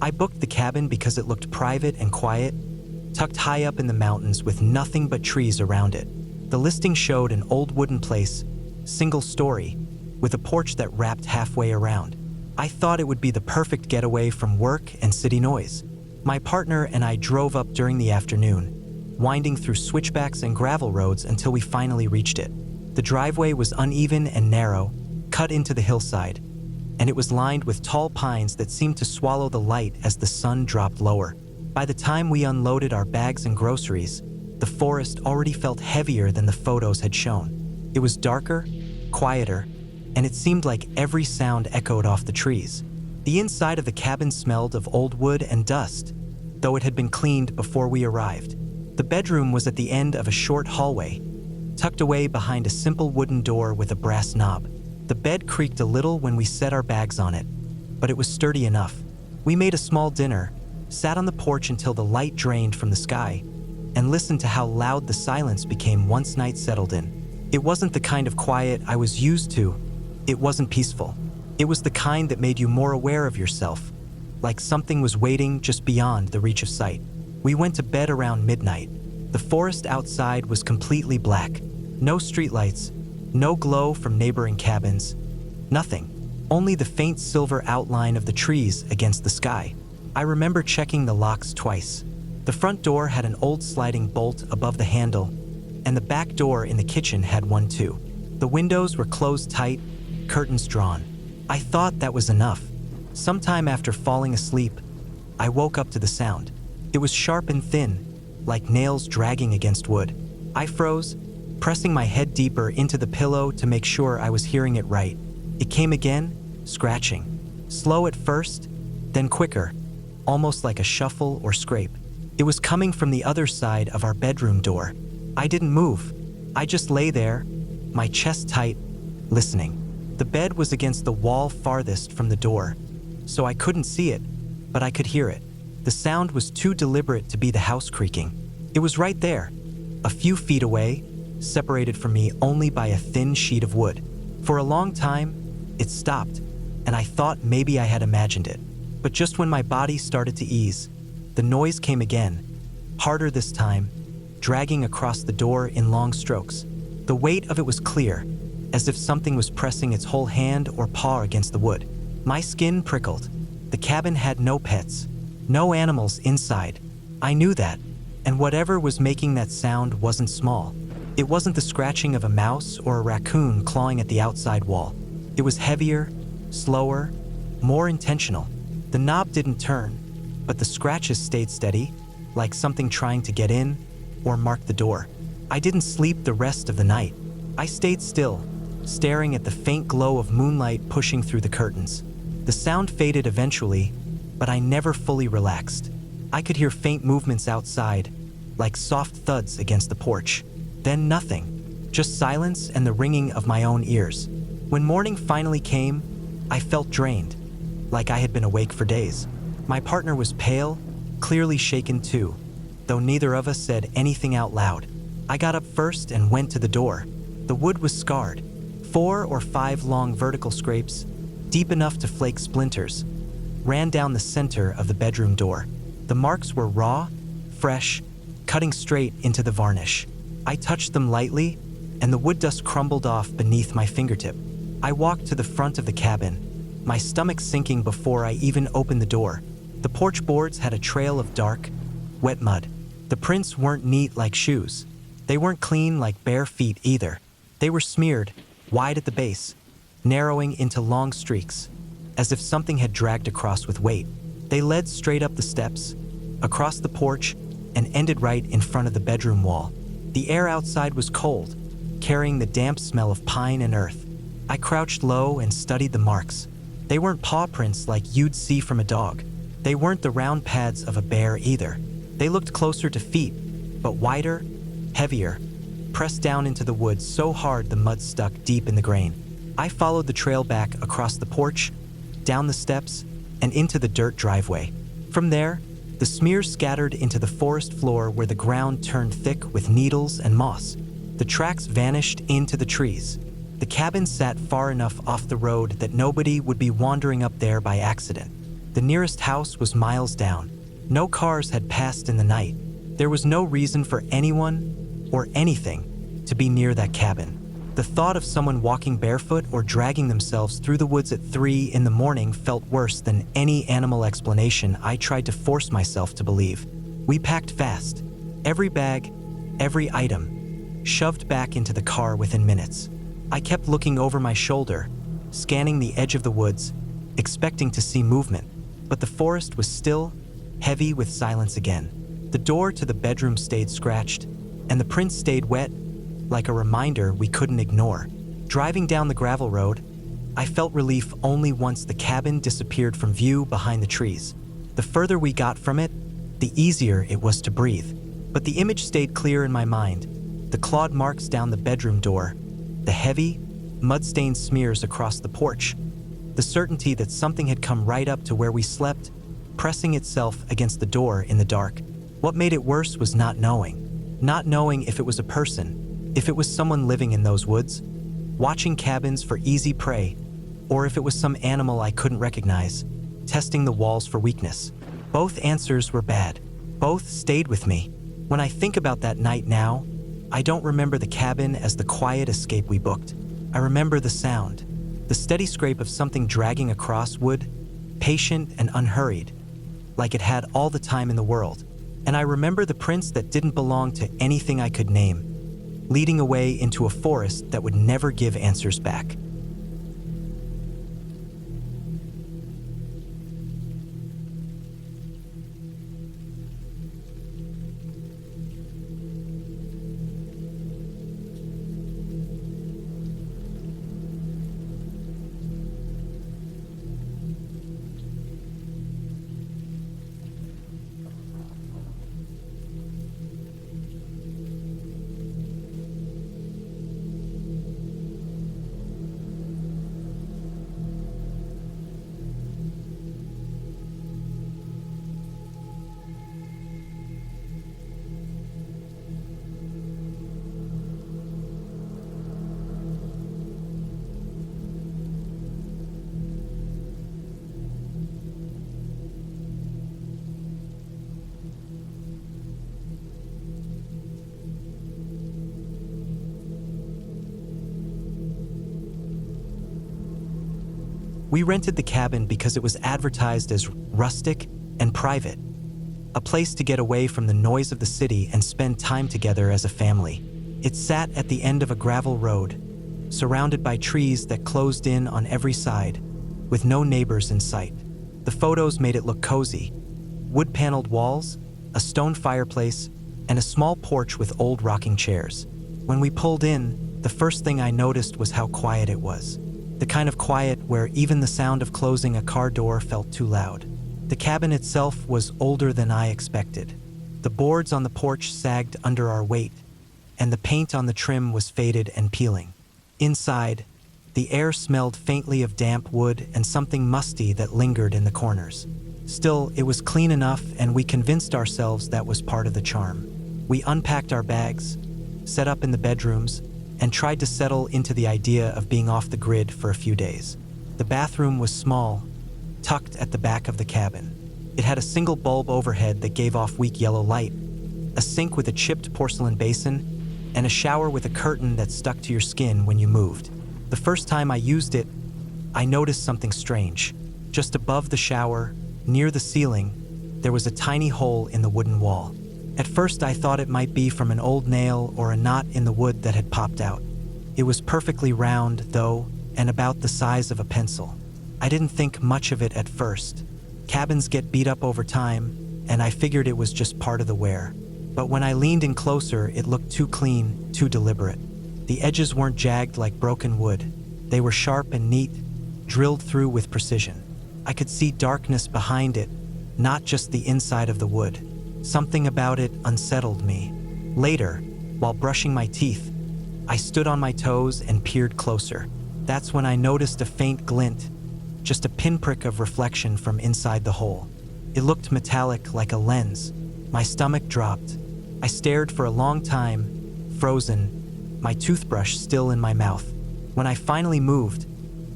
I booked the cabin because it looked private and quiet, tucked high up in the mountains with nothing but trees around it. The listing showed an old wooden place, single story, with a porch that wrapped halfway around. I thought it would be the perfect getaway from work and city noise. My partner and I drove up during the afternoon, winding through switchbacks and gravel roads until we finally reached it. The driveway was uneven and narrow, cut into the hillside, and it was lined with tall pines that seemed to swallow the light as the sun dropped lower. By the time we unloaded our bags and groceries, the forest already felt heavier than the photos had shown. It was darker, quieter, and it seemed like every sound echoed off the trees. The inside of the cabin smelled of old wood and dust, though it had been cleaned before we arrived. The bedroom was at the end of a short hallway, tucked away behind a simple wooden door with a brass knob. The bed creaked a little when we set our bags on it, but it was sturdy enough. We made a small dinner, sat on the porch until the light drained from the sky, and listened to how loud the silence became once night settled in. It wasn't the kind of quiet I was used to. It wasn't peaceful. It was the kind that made you more aware of yourself, like something was waiting just beyond the reach of sight. We went to bed around midnight. The forest outside was completely black. No streetlights, no glow from neighboring cabins, nothing. Only the faint silver outline of the trees against the sky. I remember checking the locks twice. The front door had an old sliding bolt above the handle, and the back door in the kitchen had one too. The windows were closed tight, curtains drawn. I thought that was enough. Sometime after falling asleep, I woke up to the sound. It was sharp and thin, like nails dragging against wood. I froze, pressing my head deeper into the pillow to make sure I was hearing it right. It came again, scratching. Slow at first, then quicker, almost like a shuffle or scrape. It was coming from the other side of our bedroom door. I didn't move. I just lay there, my chest tight, listening. The bed was against the wall farthest from the door, so I couldn't see it, but I could hear it. The sound was too deliberate to be the house creaking. It was right there, a few feet away, separated from me only by a thin sheet of wood. For a long time, it stopped, and I thought maybe I had imagined it. But just when my body started to ease, the noise came again, harder this time, dragging across the door in long strokes. The weight of it was clear, as if something was pressing its whole hand or paw against the wood. My skin prickled. The cabin had no pets, no animals inside. I knew that, and whatever was making that sound wasn't small. It wasn't the scratching of a mouse or a raccoon clawing at the outside wall. It was heavier, slower, more intentional. The knob didn't turn, but the scratches stayed steady, like something trying to get in or mark the door. I didn't sleep the rest of the night. I stayed still, staring at the faint glow of moonlight pushing through the curtains. The sound faded eventually, but I never fully relaxed. I could hear faint movements outside, like soft thuds against the porch. Then nothing, just silence and the ringing of my own ears. When morning finally came, I felt drained, like I had been awake for days. My partner was pale, clearly shaken too, though neither of us said anything out loud. I got up first and went to the door. The wood was scarred, 4 or 5 long vertical scrapes, deep enough to flake splinters, ran down the center of the bedroom door. The marks were raw, fresh, cutting straight into the varnish. I touched them lightly, and the wood dust crumbled off beneath my fingertip. I walked to the front of the cabin, my stomach sinking before I even opened the door. The porch boards had a trail of dark, wet mud. The prints weren't neat like shoes. They weren't clean like bare feet either. They were smeared, wide at the base, narrowing into long streaks, as if something had dragged across with weight. They led straight up the steps, across the porch, and ended right in front of the bedroom wall. The air outside was cold, carrying the damp smell of pine and earth. I crouched low and studied the marks. They weren't paw prints like you'd see from a dog. They weren't the round pads of a bear either. They looked closer to feet, but wider, heavier, pressed down into the wood so hard the mud stuck deep in the grain. I followed the trail back across the porch, down the steps, and into the dirt driveway. From there, the smears scattered into the forest floor where the ground turned thick with needles and moss. The tracks vanished into the trees. The cabin sat far enough off the road that nobody would be wandering up there by accident. The nearest house was miles down. No cars had passed in the night. There was no reason for anyone or anything to be near that cabin. The thought of someone walking barefoot or dragging themselves through the woods at 3 in the morning felt worse than any animal explanation I tried to force myself to believe. We packed fast. Every bag, every item, shoved back into the car within minutes. I kept looking over my shoulder, scanning the edge of the woods, expecting to see movement, but the forest was still, heavy with silence again. The door to the bedroom stayed scratched, and the prints stayed wet, like a reminder we couldn't ignore. Driving down the gravel road, I felt relief only once the cabin disappeared from view behind the trees. The further we got from it, the easier it was to breathe. But the image stayed clear in my mind. The clawed marks down the bedroom door, the heavy, mud-stained smears across the porch, the certainty that something had come right up to where we slept, pressing itself against the door in the dark. What made it worse was not knowing. Not knowing if it was a person, if it was someone living in those woods, watching cabins for easy prey, or if it was some animal I couldn't recognize, testing the walls for weakness. Both answers were bad. Both stayed with me. When I think about that night now, I don't remember the cabin as the quiet escape we booked. I remember the sound, the steady scrape of something dragging across wood, patient and unhurried, like it had all the time in the world. And I remember the prints that didn't belong to anything I could name, leading away into a forest that would never give answers back. We rented the cabin because it was advertised as rustic and private, a place to get away from the noise of the city and spend time together as a family. It sat at the end of a gravel road, surrounded by trees that closed in on every side, with no neighbors in sight. The photos made it look cozy. Wood-paneled walls, a stone fireplace, and a small porch with old rocking chairs. When we pulled in, the first thing I noticed was how quiet it was. The kind of quiet where even the sound of closing a car door felt too loud. The cabin itself was older than I expected. The boards on the porch sagged under our weight, and the paint on the trim was faded and peeling. Inside, the air smelled faintly of damp wood and something musty that lingered in the corners. Still, it was clean enough, and we convinced ourselves that was part of the charm. We unpacked our bags, set up in the bedrooms, and tried to settle into the idea of being off the grid for a few days. The bathroom was small, tucked at the back of the cabin. It had a single bulb overhead that gave off weak yellow light, a sink with a chipped porcelain basin, and a shower with a curtain that stuck to your skin when you moved. The first time I used it, I noticed something strange. Just above the shower, near the ceiling, there was a tiny hole in the wooden wall. At first I thought it might be from an old nail or a knot in the wood that had popped out. It was perfectly round, though, and about the size of a pencil. I didn't think much of it at first. Cabins get beat up over time, and I figured it was just part of the wear. But when I leaned in closer, it looked too clean, too deliberate. The edges weren't jagged like broken wood. They were sharp and neat, drilled through with precision. I could see darkness behind it, not just the inside of the wood. Something about it unsettled me. Later, while brushing my teeth, I stood on my toes and peered closer. That's when I noticed a faint glint, just a pinprick of reflection from inside the hole. It looked metallic like a lens. My stomach dropped. I stared for a long time, frozen, my toothbrush still in my mouth. When I finally moved,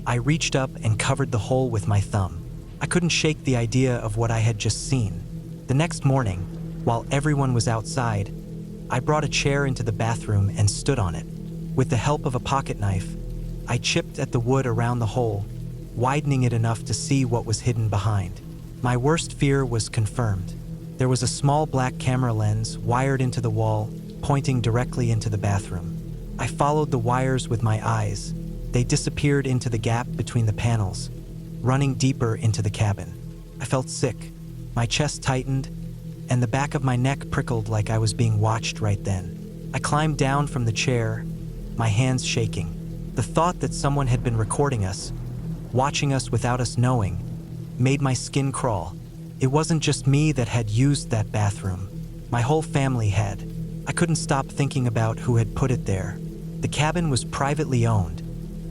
I reached up and covered the hole with my thumb. I couldn't shake the idea of what I had just seen. The next morning, while everyone was outside, I brought a chair into the bathroom and stood on it. With the help of a pocket knife, I chipped at the wood around the hole, widening it enough to see what was hidden behind. My worst fear was confirmed. There was a small black camera lens wired into the wall, pointing directly into the bathroom. I followed the wires with my eyes. They disappeared into the gap between the panels, running deeper into the cabin. I felt sick. My chest tightened, and the back of my neck prickled like I was being watched right then. I climbed down from the chair, my hands shaking. The thought that someone had been recording us, watching us without us knowing, made my skin crawl. It wasn't just me that had used that bathroom. My whole family had. I couldn't stop thinking about who had put it there. The cabin was privately owned,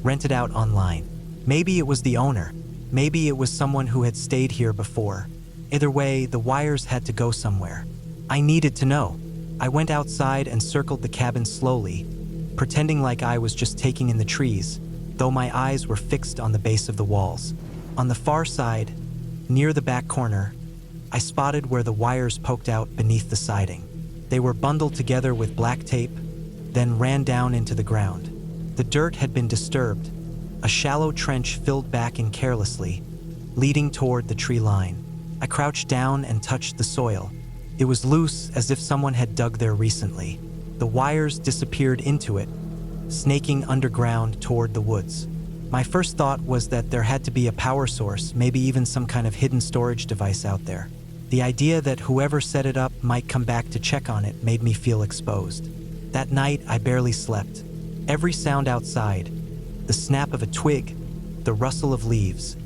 rented out online. Maybe it was the owner. Maybe it was someone who had stayed here before. Either way, the wires had to go somewhere. I needed to know. I went outside and circled the cabin slowly, pretending like I was just taking in the trees, though my eyes were fixed on the base of the walls. On the far side, near the back corner, I spotted where the wires poked out beneath the siding. They were bundled together with black tape, then ran down into the ground. The dirt had been disturbed, a shallow trench filled back in carelessly, leading toward the tree line. I crouched down and touched the soil. It was loose, as if someone had dug there recently. The wires disappeared into it, snaking underground toward the woods. My first thought was that there had to be a power source, maybe even some kind of hidden storage device out there. The idea that whoever set it up might come back to check on it made me feel exposed. That night, I barely slept. Every sound outside, the snap of a twig, the rustle of leaves,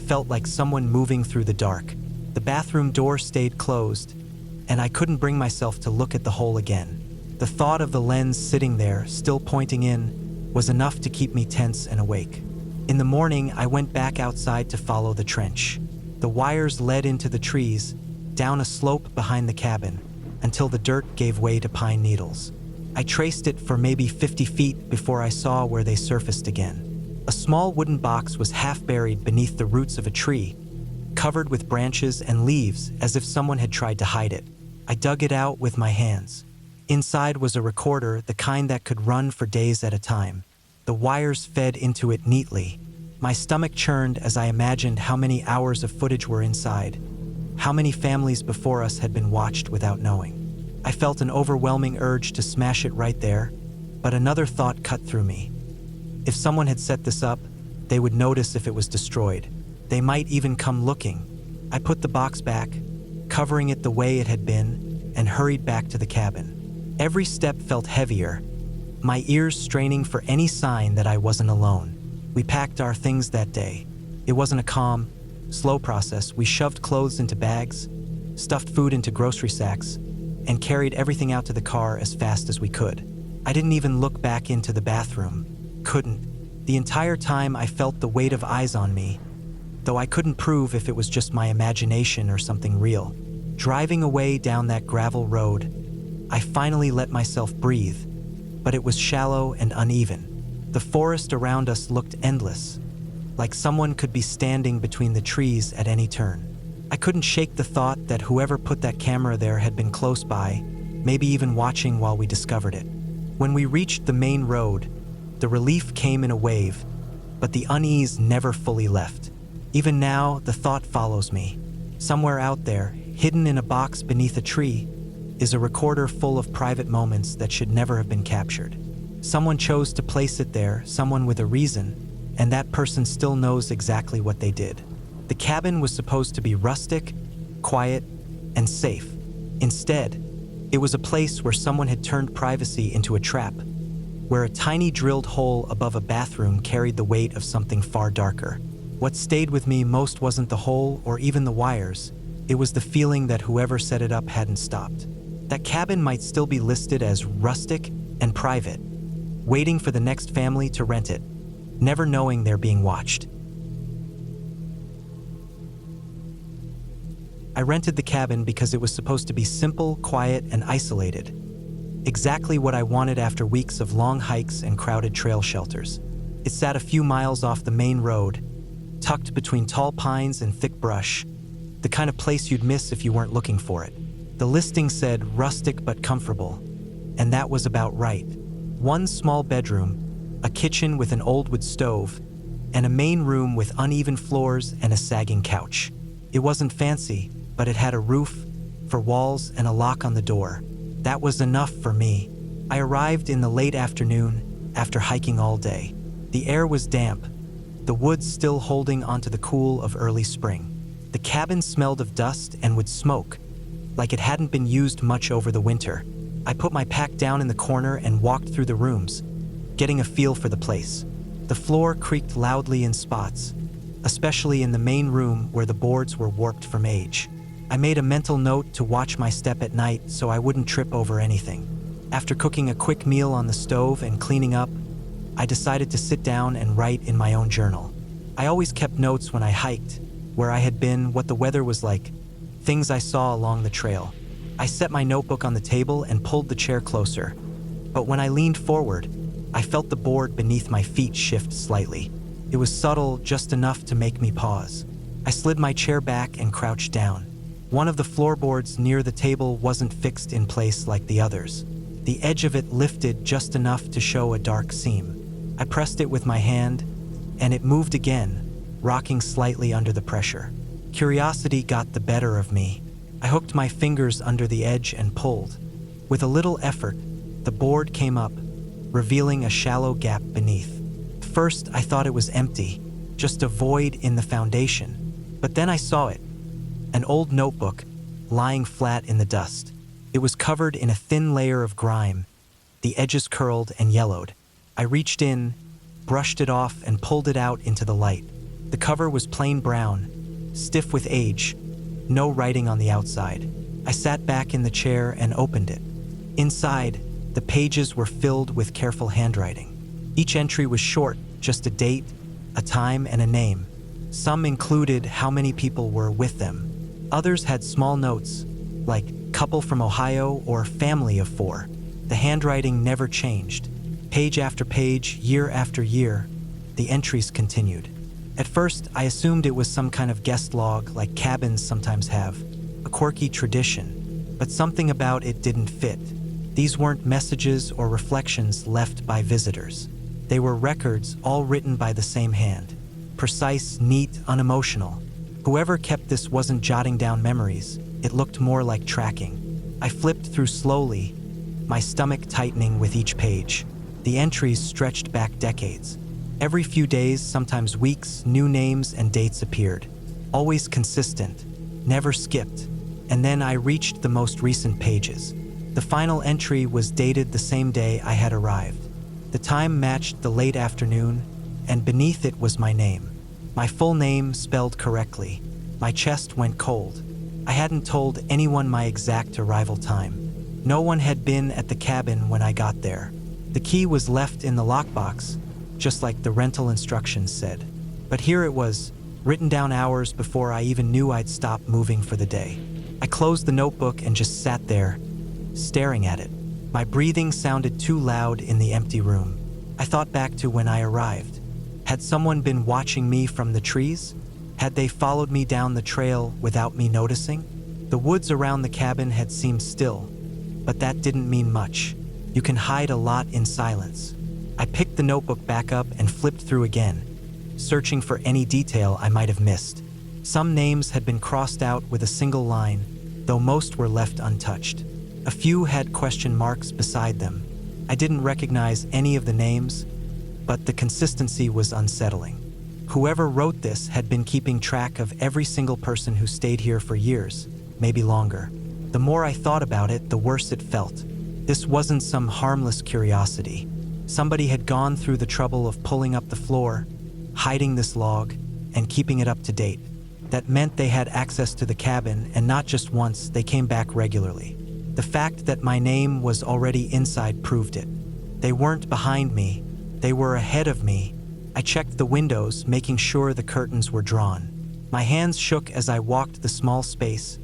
felt like someone moving through the dark. The bathroom door stayed closed, and I couldn't bring myself to look at the hole again. The thought of the lens sitting there, still pointing in, was enough to keep me tense and awake. In the morning, I went back outside to follow the trench. The wires led into the trees, down a slope behind the cabin, until the dirt gave way to pine needles. I traced it for maybe 50 feet before I saw where they surfaced again. A small wooden box was half buried beneath the roots of a tree, covered with branches and leaves as if someone had tried to hide it. I dug it out with my hands. Inside was a recorder, the kind that could run for days at a time. The wires fed into it neatly. My stomach churned as I imagined how many hours of footage were inside, how many families before us had been watched without knowing. I felt an overwhelming urge to smash it right there, but another thought cut through me. If someone had set this up, they would notice if it was destroyed. They might even come looking. I put the box back, covering it the way it had been, and hurried back to the cabin. Every step felt heavier, my ears straining for any sign that I wasn't alone. We packed our things that day. It wasn't a calm, slow process. We shoved clothes into bags, stuffed food into grocery sacks, and carried everything out to the car as fast as we could. I didn't even look back into the bathroom. Couldn't. The entire time I felt the weight of eyes on me, though I couldn't prove if it was just my imagination or something real. Driving away down that gravel road, I finally let myself breathe, but it was shallow and uneven. The forest around us looked endless, like someone could be standing between the trees at any turn. I couldn't shake the thought that whoever put that camera there had been close by, maybe even watching while we discovered it. When we reached the main road, the relief came in a wave, but the unease never fully left. Even now, the thought follows me. Somewhere out there, hidden in a box beneath a tree, is a recorder full of private moments that should never have been captured. Someone chose to place it there, someone with a reason, and that person still knows exactly what they did. The cabin was supposed to be rustic, quiet, and safe. Instead, it was a place where someone had turned privacy into a trap, where a tiny drilled hole above a bathroom carried the weight of something far darker. What stayed with me most wasn't the hole or even the wires. It was the feeling that whoever set it up hadn't stopped. That cabin might still be listed as rustic and private, waiting for the next family to rent it, never knowing they're being watched. I rented the cabin because it was supposed to be simple, quiet, and isolated. Exactly what I wanted after weeks of long hikes and crowded trail shelters. It sat a few miles off the main road, tucked between tall pines and thick brush, the kind of place you'd miss if you weren't looking for it. The listing said rustic but comfortable, and that was about right. One small bedroom, a kitchen with an old wood stove, and a main room with uneven floors and a sagging couch. It wasn't fancy, but it had a roof for walls and a lock on the door. That was enough for me. I arrived in the late afternoon after hiking all day. The air was damp, the woods still holding onto the cool of early spring. The cabin smelled of dust and wood smoke, like it hadn't been used much over the winter. I put my pack down in the corner and walked through the rooms, getting a feel for the place. The floor creaked loudly in spots, especially in the main room where the boards were warped from age. I made a mental note to watch my step at night so I wouldn't trip over anything. After cooking a quick meal on the stove and cleaning up, I decided to sit down and write in my own journal. I always kept notes when I hiked, where I had been, what the weather was like, things I saw along the trail. I set my notebook on the table and pulled the chair closer, but when I leaned forward, I felt the board beneath my feet shift slightly. It was subtle, just enough to make me pause. I slid my chair back and crouched down. One of the floorboards near the table wasn't fixed in place like the others. The edge of it lifted just enough to show a dark seam. I pressed it with my hand, and it moved again, rocking slightly under the pressure. Curiosity got the better of me. I hooked my fingers under the edge and pulled. With a little effort, the board came up, revealing a shallow gap beneath. First, I thought it was empty, just a void in the foundation. But then I saw it, an old notebook, lying flat in the dust. It was covered in a thin layer of grime, the edges curled and yellowed. I reached in, brushed it off, and pulled it out into the light. The cover was plain brown, stiff with age, no writing on the outside. I sat back in the chair and opened it. Inside, the pages were filled with careful handwriting. Each entry was short, just a date, a time, and a name. Some included how many people were with them. Others had small notes, like couple from Ohio or family of 4. The handwriting never changed. Page after page, year after year, the entries continued. At first, I assumed it was some kind of guest log like cabins sometimes have, a quirky tradition, but something about it didn't fit. These weren't messages or reflections left by visitors. They were records, all written by the same hand. Precise, neat, unemotional. Whoever kept this wasn't jotting down memories. It looked more like tracking. I flipped through slowly, my stomach tightening with each page. The entries stretched back decades. Every few days, sometimes weeks, new names and dates appeared. Always consistent, never skipped. And then I reached the most recent pages. The final entry was dated the same day I had arrived. The time matched the late afternoon, and beneath it was my name. My full name spelled correctly. My chest went cold. I hadn't told anyone my exact arrival time. No one had been at the cabin when I got there. The key was left in the lockbox, just like the rental instructions said. But here it was, written down hours before I even knew I'd stopped moving for the day. I closed the notebook and just sat there, staring at it. My breathing sounded too loud in the empty room. I thought back to when I arrived. Had someone been watching me from the trees? Had they followed me down the trail without me noticing? The woods around the cabin had seemed still, but that didn't mean much. You can hide a lot in silence. I picked the notebook back up and flipped through again, searching for any detail I might have missed. Some names had been crossed out with a single line, though most were left untouched. A few had question marks beside them. I didn't recognize any of the names, but the consistency was unsettling. Whoever wrote this had been keeping track of every single person who stayed here for years, maybe longer. The more I thought about it, the worse it felt. This wasn't some harmless curiosity. Somebody had gone through the trouble of pulling up the floor, hiding this log, and keeping it up to date. That meant they had access to the cabin, and not just once, they came back regularly. The fact that my name was already inside proved it. They weren't behind me, they were ahead of me. I checked the windows, making sure the curtains were drawn. My hands shook as I walked the small space,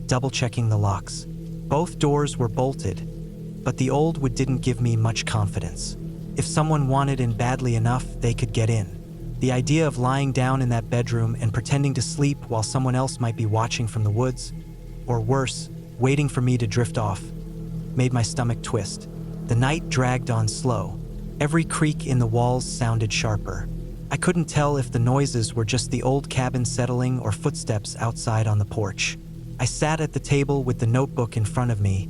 double-checking the locks. Both doors were bolted, but the old wood didn't give me much confidence. If someone wanted in badly enough, they could get in. The idea of lying down in that bedroom and pretending to sleep while someone else might be watching from the woods, or worse, waiting for me to drift off, made my stomach twist. The night dragged on slow. Every creak in the walls sounded sharper. I couldn't tell if the noises were just the old cabin settling or footsteps outside on the porch. I sat at the table with the notebook in front of me,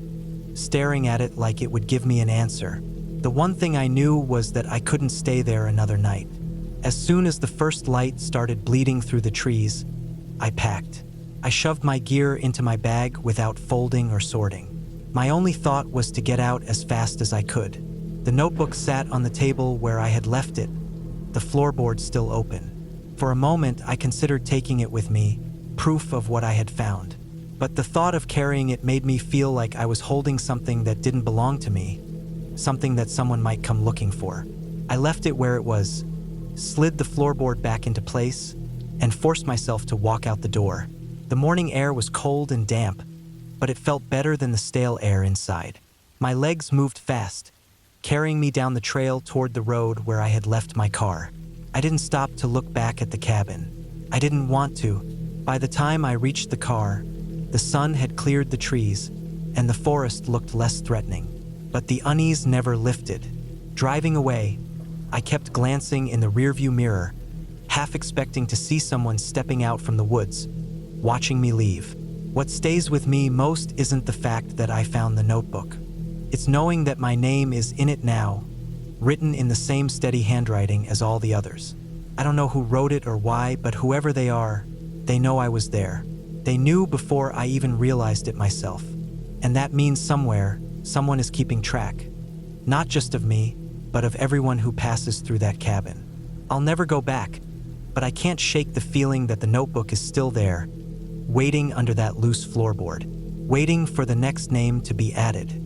staring at it like it would give me an answer. The one thing I knew was that I couldn't stay there another night. As soon as the first light started bleeding through the trees, I packed. I shoved my gear into my bag without folding or sorting. My only thought was to get out as fast as I could. The notebook sat on the table where I had left it, the floorboard still open. For a moment, I considered taking it with me, proof of what I had found. But the thought of carrying it made me feel like I was holding something that didn't belong to me, something that someone might come looking for. I left it where it was, slid the floorboard back into place, and forced myself to walk out the door. The morning air was cold and damp, but it felt better than the stale air inside. My legs moved fast, carrying me down the trail toward the road where I had left my car. I didn't stop to look back at the cabin. I didn't want to. By the time I reached the car, the sun had cleared the trees, and the forest looked less threatening. But the unease never lifted. Driving away, I kept glancing in the rearview mirror, half expecting to see someone stepping out from the woods, watching me leave. What stays with me most isn't the fact that I found the notebook. It's knowing that my name is in it now, written in the same steady handwriting as all the others. I don't know who wrote it or why, but whoever they are, they know I was there. They knew before I even realized it myself. And that means somewhere, someone is keeping track. Not just of me, but of everyone who passes through that cabin. I'll never go back, but I can't shake the feeling that the notebook is still there, waiting under that loose floorboard, waiting for the next name to be added.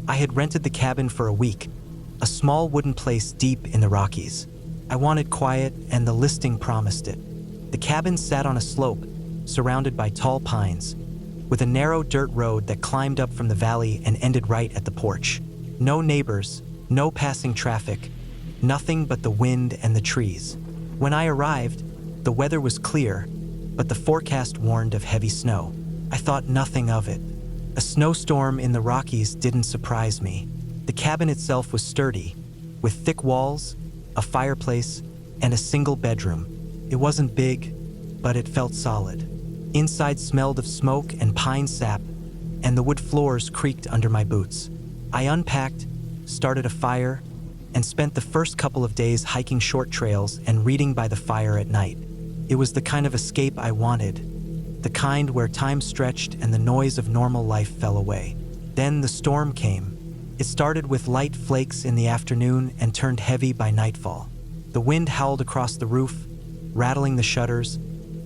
I had rented the cabin for a week, a small wooden place deep in the Rockies. I wanted quiet, and the listing promised it. The cabin sat on a slope, surrounded by tall pines, with a narrow dirt road that climbed up from the valley and ended right at the porch. No neighbors, no passing traffic, nothing but the wind and the trees. When I arrived, the weather was clear, but the forecast warned of heavy snow. I thought nothing of it. A snowstorm in the Rockies didn't surprise me. The cabin itself was sturdy, with thick walls, a fireplace, and a single bedroom. It wasn't big, but it felt solid. Inside smelled of smoke and pine sap, and the wood floors creaked under my boots. I unpacked, started a fire, and spent the first couple of days hiking short trails and reading by the fire at night. It was the kind of escape I wanted, the kind where time stretched and the noise of normal life fell away. Then the storm came. It started with light flakes in the afternoon and turned heavy by nightfall. The wind howled across the roof, rattling the shutters,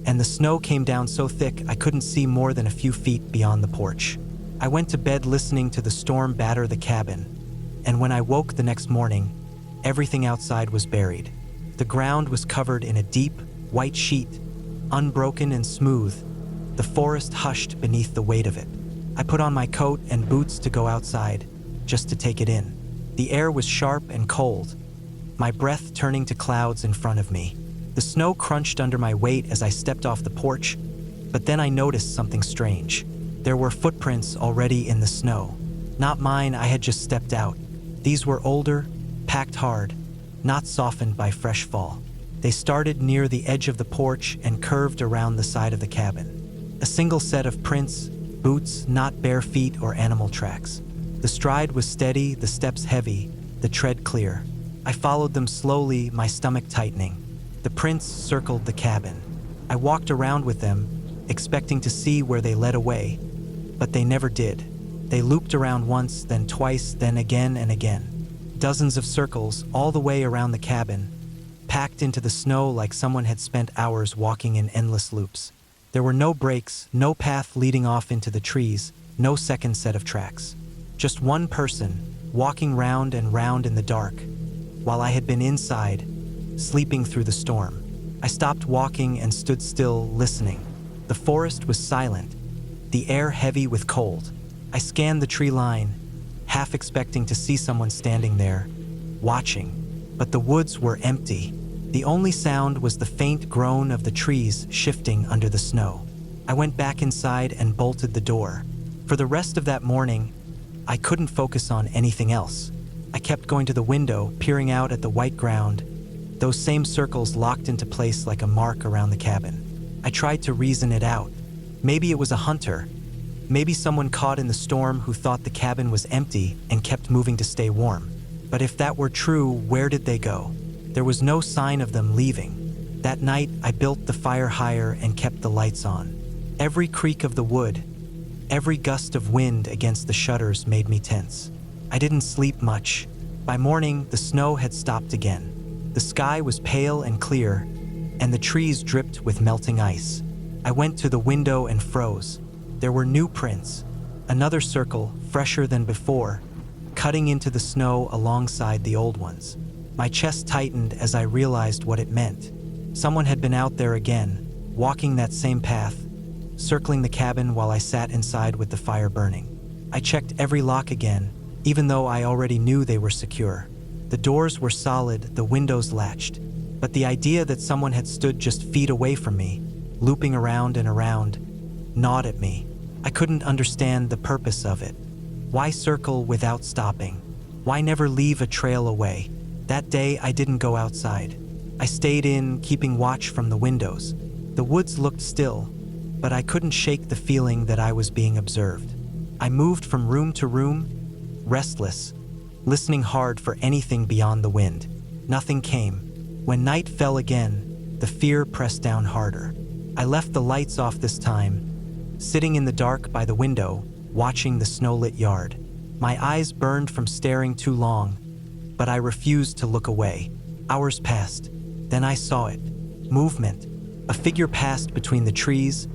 and the snow came down so thick I couldn't see more than a few feet beyond the porch. I went to bed listening to the storm batter the cabin, and when I woke the next morning, everything outside was buried. The ground was covered in a deep, white sheet, unbroken and smooth. The forest hushed beneath the weight of it. I put on my coat and boots to go outside, just to take it in. The air was sharp and cold, my breath turning to clouds in front of me. The snow crunched under my weight as I stepped off the porch, but then I noticed something strange. There were footprints already in the snow. Not mine, I had just stepped out. These were older, packed hard, not softened by fresh fall. They started near the edge of the porch and curved around the side of the cabin. A single set of prints, boots, not bare feet or animal tracks. The stride was steady, the steps heavy, the tread clear. I followed them slowly, my stomach tightening. The prints circled the cabin. I walked around with them, expecting to see where they led away, but they never did. They looped around once, then twice, then again and again. Dozens of circles all the way around the cabin, packed into the snow like someone had spent hours walking in endless loops. There were no breaks, no path leading off into the trees, no second set of tracks. Just one person, walking round and round in the dark, while I had been inside, sleeping through the storm. I stopped walking and stood still, listening. The forest was silent, the air heavy with cold. I scanned the tree line, half expecting to see someone standing there, watching. But the woods were empty. The only sound was the faint groan of the trees shifting under the snow. I went back inside and bolted the door. For the rest of that morning, I couldn't focus on anything else. I kept going to the window, peering out at the white ground, those same circles locked into place like a mark around the cabin. I tried to reason it out. Maybe it was a hunter. Maybe someone caught in the storm who thought the cabin was empty and kept moving to stay warm. But if that were true, where did they go? There was no sign of them leaving. That night, I built the fire higher and kept the lights on. Every creak of the wood, every gust of wind against the shutters made me tense. I didn't sleep much. By morning, the snow had stopped again. The sky was pale and clear, and the trees dripped with melting ice. I went to the window and froze. There were new prints, another circle, fresher than before, cutting into the snow alongside the old ones. My chest tightened as I realized what it meant. Someone had been out there again, walking that same path, circling the cabin while I sat inside with the fire burning. I checked every lock again, even though I already knew they were secure. The doors were solid, the windows latched, but the idea that someone had stood just feet away from me, looping around and around, gnawed at me. I couldn't understand the purpose of it. Why circle without stopping? Why never leave a trail away? That day, I didn't go outside. I stayed in, keeping watch from the windows. The woods looked still, but I couldn't shake the feeling that I was being observed. I moved from room to room, restless, listening hard for anything beyond the wind. Nothing came. When night fell again, the fear pressed down harder. I left the lights off this time, sitting in the dark by the window, watching the snow-lit yard. My eyes burned from staring too long, but I refused to look away. Hours passed. Then I saw it. Movement. A figure passed between the trees,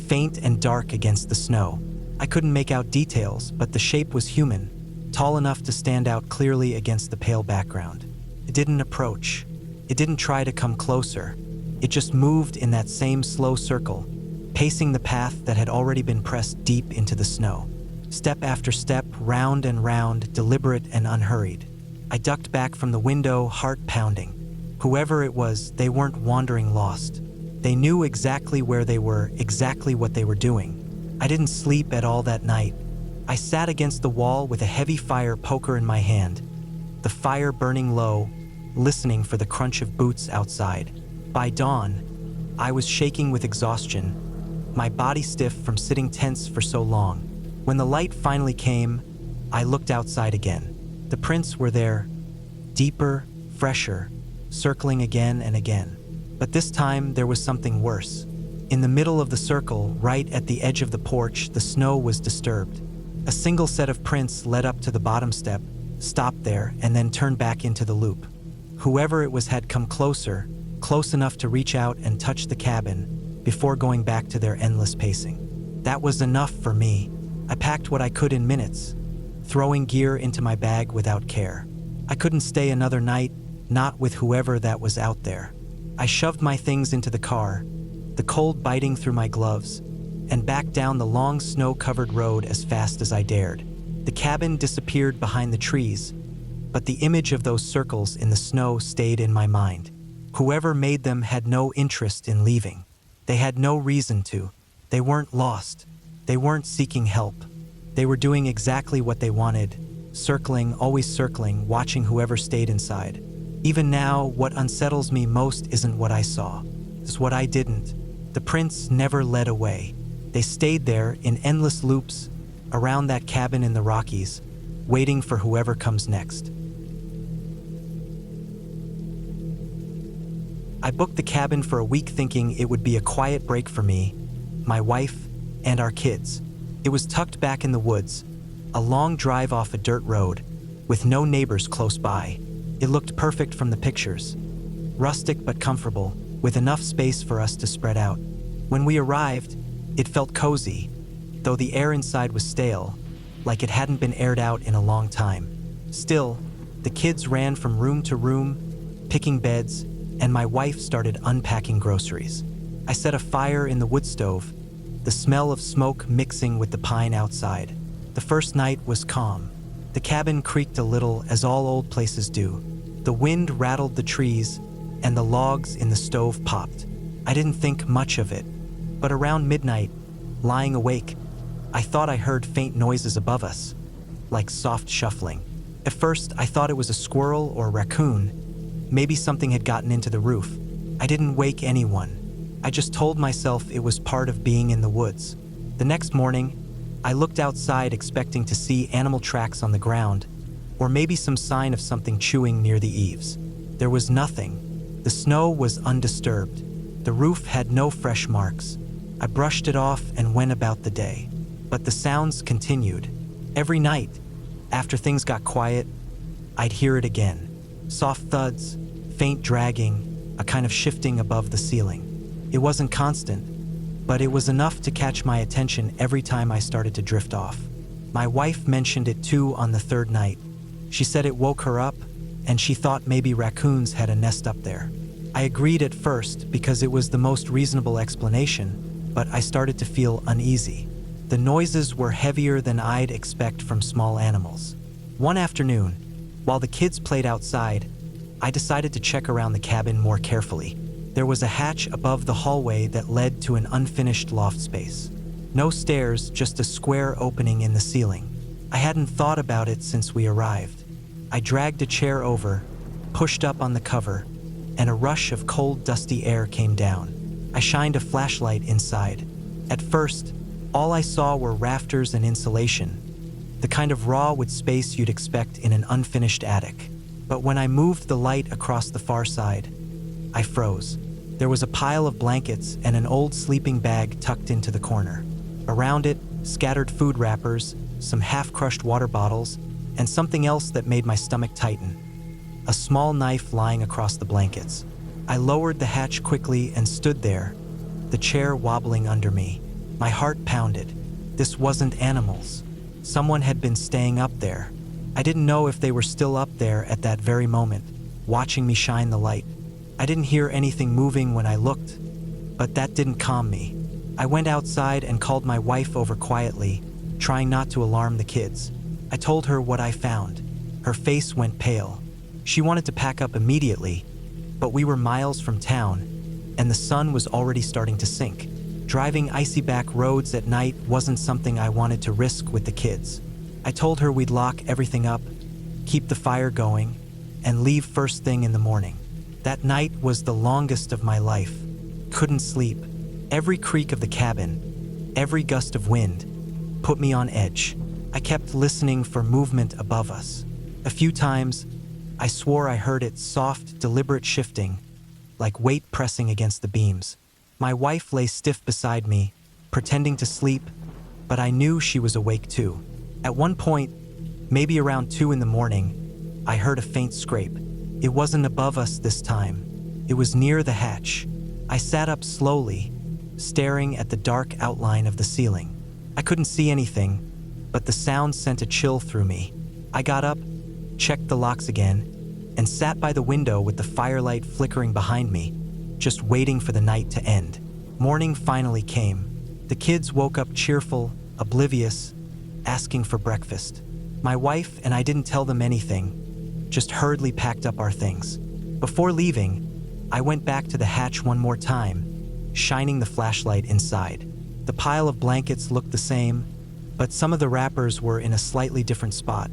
faint and dark against the snow. I couldn't make out details, but the shape was human, tall enough to stand out clearly against the pale background. It didn't approach. It didn't try to come closer. It just moved in that same slow circle, pacing the path that had already been pressed deep into the snow. Step after step, round and round, deliberate and unhurried. I ducked back from the window, heart pounding. Whoever it was, they weren't wandering lost. They knew exactly where they were, exactly what they were doing. I didn't sleep at all that night. I sat against the wall with a heavy fire poker in my hand, the fire burning low, listening for the crunch of boots outside. By dawn, I was shaking with exhaustion, my body stiff from sitting tense for so long. When the light finally came, I looked outside again. The prints were there, deeper, fresher, circling again and again. But this time, there was something worse. In the middle of the circle, right at the edge of the porch, the snow was disturbed. A single set of prints led up to the bottom step, stopped there, and then turned back into the loop. Whoever it was had come closer, close enough to reach out and touch the cabin before going back to their endless pacing. That was enough for me. I packed what I could in minutes, throwing gear into my bag without care. I couldn't stay another night, not with whoever that was out there. I shoved my things into the car, the cold biting through my gloves, and back down the long snow-covered road as fast as I dared. The cabin disappeared behind the trees, but the image of those circles in the snow stayed in my mind. Whoever made them had no interest in leaving. They had no reason to. They weren't lost. They weren't seeking help. They were doing exactly what they wanted, circling, always circling, watching whoever stayed inside. Even now, what unsettles me most isn't what I saw. It's what I didn't. The prints never led away. They stayed there in endless loops around that cabin in the Rockies, waiting for whoever comes next. I booked the cabin for a week thinking it would be a quiet break for me, my wife, and our kids. It was tucked back in the woods, a long drive off a dirt road, with no neighbors close by. It looked perfect from the pictures. Rustic but comfortable, with enough space for us to spread out. When we arrived, it felt cozy, though the air inside was stale, like it hadn't been aired out in a long time. Still, the kids ran from room to room, picking beds, and my wife started unpacking groceries. I set a fire in the wood stove, the smell of smoke mixing with the pine outside. The first night was calm. The cabin creaked a little, as all old places do. The wind rattled the trees, and the logs in the stove popped. I didn't think much of it, but around midnight, lying awake, I thought I heard faint noises above us, like soft shuffling. At first, I thought it was a squirrel or a raccoon. Maybe something had gotten into the roof. I didn't wake anyone. I just told myself it was part of being in the woods. The next morning, I looked outside expecting to see animal tracks on the ground, or maybe some sign of something chewing near the eaves. There was nothing. The snow was undisturbed. The roof had no fresh marks. I brushed it off and went about the day. But the sounds continued. Every night, after things got quiet, I'd hear it again. Soft thuds, faint dragging, a kind of shifting above the ceiling. It wasn't constant, but it was enough to catch my attention every time I started to drift off. My wife mentioned it too on the third night. She said it woke her up, and she thought maybe raccoons had a nest up there. I agreed at first because it was the most reasonable explanation, but I started to feel uneasy. The noises were heavier than I'd expect from small animals. One afternoon, while the kids played outside, I decided to check around the cabin more carefully. There was a hatch above the hallway that led to an unfinished loft space. No stairs, just a square opening in the ceiling. I hadn't thought about it since we arrived. I dragged a chair over, pushed up on the cover, and a rush of cold, dusty air came down. I shined a flashlight inside. At first, all I saw were rafters and insulation, the kind of raw wood space you'd expect in an unfinished attic. But when I moved the light across the far side, I froze. There was a pile of blankets and an old sleeping bag tucked into the corner. Around it, scattered food wrappers, some half-crushed water bottles, and something else that made my stomach tighten. A small knife lying across the blankets. I lowered the hatch quickly and stood there, the chair wobbling under me. My heart pounded. This wasn't animals. Someone had been staying up there. I didn't know if they were still up there at that very moment, watching me shine the light. I didn't hear anything moving when I looked, but that didn't calm me. I went outside and called my wife over quietly, trying not to alarm the kids. I told her what I found. Her face went pale. She wanted to pack up immediately, but we were miles from town, and the sun was already starting to sink. Driving icy back roads at night wasn't something I wanted to risk with the kids. I told her we'd lock everything up, keep the fire going, and leave first thing in the morning. That night was the longest of my life. Couldn't sleep. Every creak of the cabin, every gust of wind, put me on edge. I kept listening for movement above us. A few times, I swore I heard its soft, deliberate shifting, like weight pressing against the beams. My wife lay stiff beside me, pretending to sleep, but I knew she was awake too. At one point, maybe around 2 in the morning, I heard a faint scrape. It wasn't above us this time. It was near the hatch. I sat up slowly, staring at the dark outline of the ceiling. I couldn't see anything, but the sound sent a chill through me. I got up, checked the locks again, and sat by the window with the firelight flickering behind me, just waiting for the night to end. Morning finally came. The kids woke up cheerful, oblivious, asking for breakfast. My wife and I didn't tell them anything, just hurriedly packed up our things. Before leaving, I went back to the hatch one more time, shining the flashlight inside. The pile of blankets looked the same, but some of the wrappers were in a slightly different spot,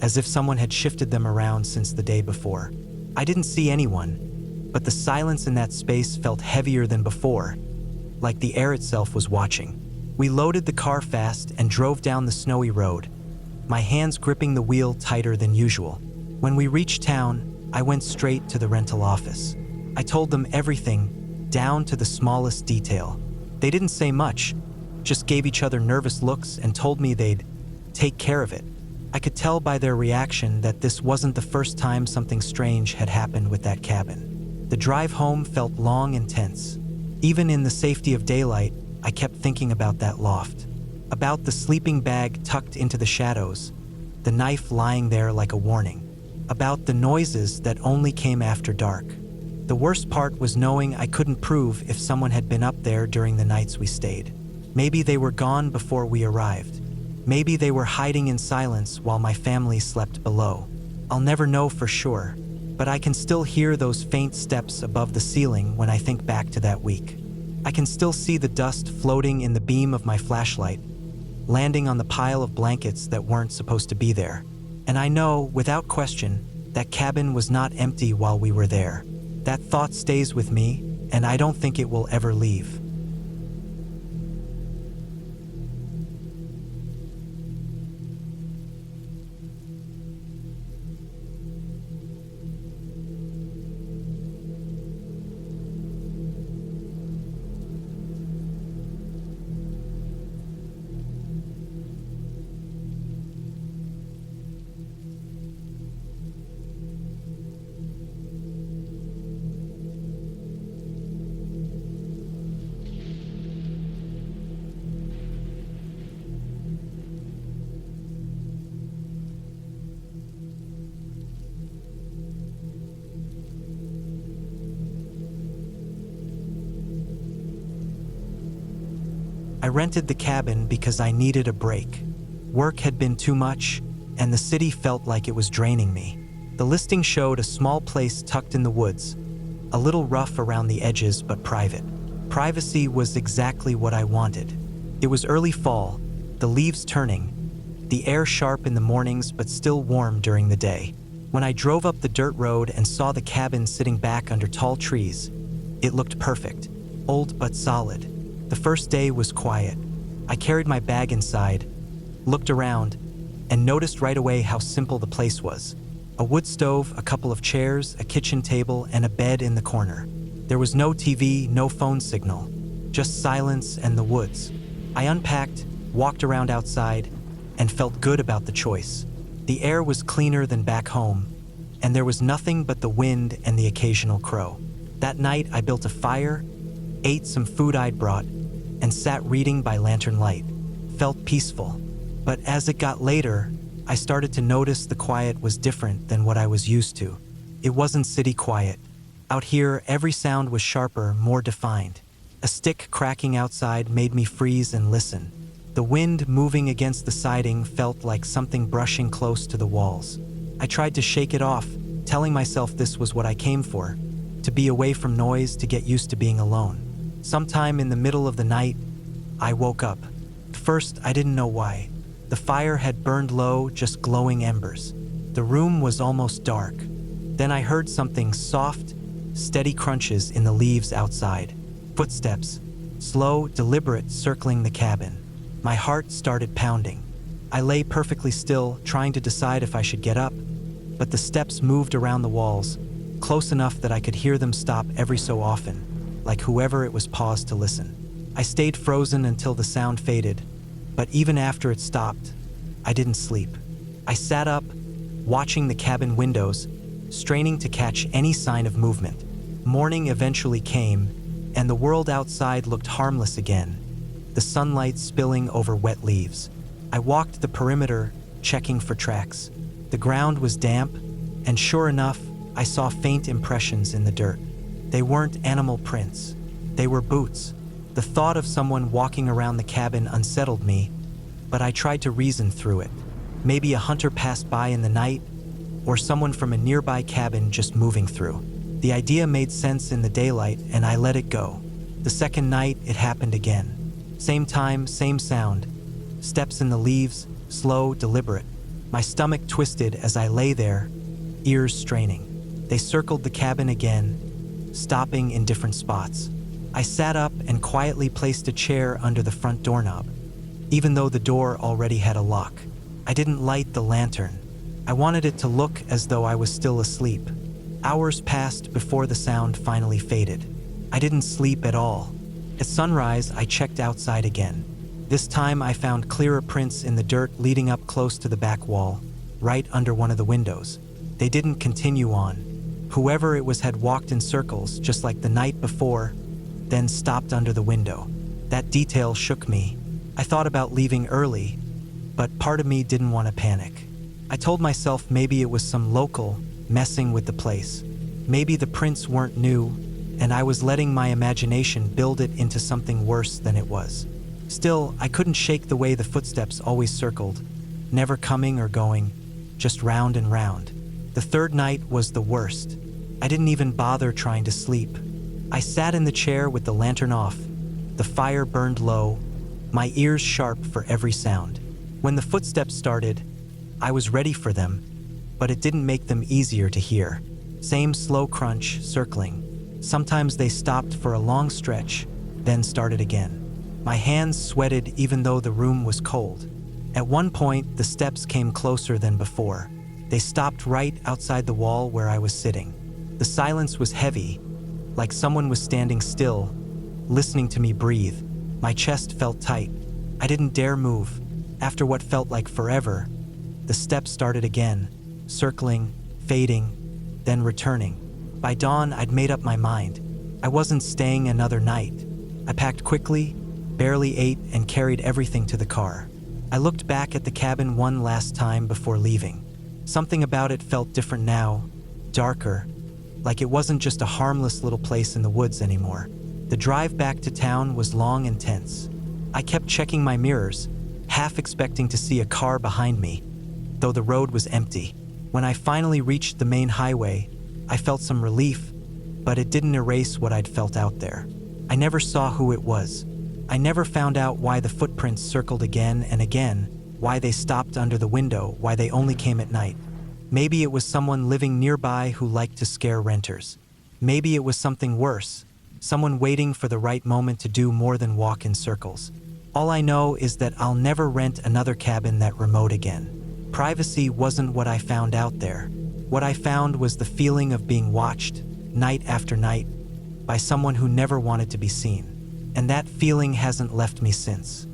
as if someone had shifted them around since the day before. I didn't see anyone, but the silence in that space felt heavier than before, like the air itself was watching. We loaded the car fast and drove down the snowy road, my hands gripping the wheel tighter than usual. When we reached town, I went straight to the rental office. I told them everything, down to the smallest detail. They didn't say much, just gave each other nervous looks and told me they'd take care of it. I could tell by their reaction that this wasn't the first time something strange had happened with that cabin. The drive home felt long and tense. Even in the safety of daylight, I kept thinking about that loft, about the sleeping bag tucked into the shadows, the knife lying there like a warning, about the noises that only came after dark. The worst part was knowing I couldn't prove if someone had been up there during the nights we stayed. Maybe they were gone before we arrived. Maybe they were hiding in silence while my family slept below. I'll never know for sure, but I can still hear those faint steps above the ceiling when I think back to that week. I can still see the dust floating in the beam of my flashlight, landing on the pile of blankets that weren't supposed to be there. And I know, without question, that cabin was not empty while we were there. That thought stays with me, and I don't think it will ever leave. I rented the cabin because I needed a break. Work had been too much, and the city felt like it was draining me. The listing showed a small place tucked in the woods, a little rough around the edges but private. Privacy was exactly what I wanted. It was early fall, the leaves turning, the air sharp in the mornings but still warm during the day. When I drove up the dirt road and saw the cabin sitting back under tall trees, it looked perfect, old but solid. The first day was quiet. I carried my bag inside, looked around, and noticed right away how simple the place was. A wood stove, a couple of chairs, a kitchen table, and a bed in the corner. There was no TV, no phone signal, just silence and the woods. I unpacked, walked around outside, and felt good about the choice. The air was cleaner than back home, and there was nothing but the wind and the occasional crow. That night, I built a fire, ate some food I'd brought, and sat reading by lantern light. Felt peaceful. But as it got later, I started to notice the quiet was different than what I was used to. It wasn't city quiet. Out here, every sound was sharper, more defined. A stick cracking outside made me freeze and listen. The wind moving against the siding felt like something brushing close to the walls. I tried to shake it off, telling myself this was what I came for, to be away from noise, to get used to being alone. Sometime in the middle of the night, I woke up. At first, I didn't know why. The fire had burned low, just glowing embers. The room was almost dark. Then I heard something soft, steady crunches in the leaves outside. Footsteps, slow, deliberate, circling the cabin. My heart started pounding. I lay perfectly still, trying to decide if I should get up, but the steps moved around the walls, close enough that I could hear them stop every so often, like whoever it was paused to listen. I stayed frozen until the sound faded, but even after it stopped, I didn't sleep. I sat up, watching the cabin windows, straining to catch any sign of movement. Morning eventually came, and the world outside looked harmless again, the sunlight spilling over wet leaves. I walked the perimeter, checking for tracks. The ground was damp, and sure enough, I saw faint impressions in the dirt. They weren't animal prints. They were boots. The thought of someone walking around the cabin unsettled me, but I tried to reason through it. Maybe a hunter passed by in the night, or someone from a nearby cabin just moving through. The idea made sense in the daylight, and I let it go. The second night, it happened again. Same time, same sound. Steps in the leaves, slow, deliberate. My stomach twisted as I lay there, ears straining. They circled the cabin again, stopping in different spots. I sat up and quietly placed a chair under the front doorknob, even though the door already had a lock. I didn't light the lantern. I wanted it to look as though I was still asleep. Hours passed before the sound finally faded. I didn't sleep at all. At sunrise, I checked outside again. This time I found clearer prints in the dirt leading up close to the back wall, right under one of the windows. They didn't continue on. Whoever it was had walked in circles just like the night before, then stopped under the window. That detail shook me. I thought about leaving early, but part of me didn't want to panic. I told myself maybe it was some local messing with the place. Maybe the prints weren't new, and I was letting my imagination build it into something worse than it was. Still, I couldn't shake the way the footsteps always circled, never coming or going, just round and round. The third night was the worst. I didn't even bother trying to sleep. I sat in the chair with the lantern off. The fire burned low, my ears sharp for every sound. When the footsteps started, I was ready for them, but it didn't make them easier to hear. Same slow crunch, circling. Sometimes they stopped for a long stretch, then started again. My hands sweated even though the room was cold. At one point, the steps came closer than before. They stopped right outside the wall where I was sitting. The silence was heavy, like someone was standing still, listening to me breathe. My chest felt tight. I didn't dare move. After what felt like forever, the steps started again, circling, fading, then returning. By dawn, I'd made up my mind. I wasn't staying another night. I packed quickly, barely ate, and carried everything to the car. I looked back at the cabin one last time before leaving. Something about it felt different now, darker, like it wasn't just a harmless little place in the woods anymore. The drive back to town was long and tense. I kept checking my mirrors, half expecting to see a car behind me, though the road was empty. When I finally reached the main highway, I felt some relief, but it didn't erase what I'd felt out there. I never saw who it was. I never found out why the footprints circled again and again, why they stopped under the window, why they only came at night. Maybe it was someone living nearby who liked to scare renters. Maybe it was something worse, someone waiting for the right moment to do more than walk in circles. All I know is that I'll never rent another cabin that remote again. Privacy wasn't what I found out there. What I found was the feeling of being watched, night after night, by someone who never wanted to be seen. And that feeling hasn't left me since.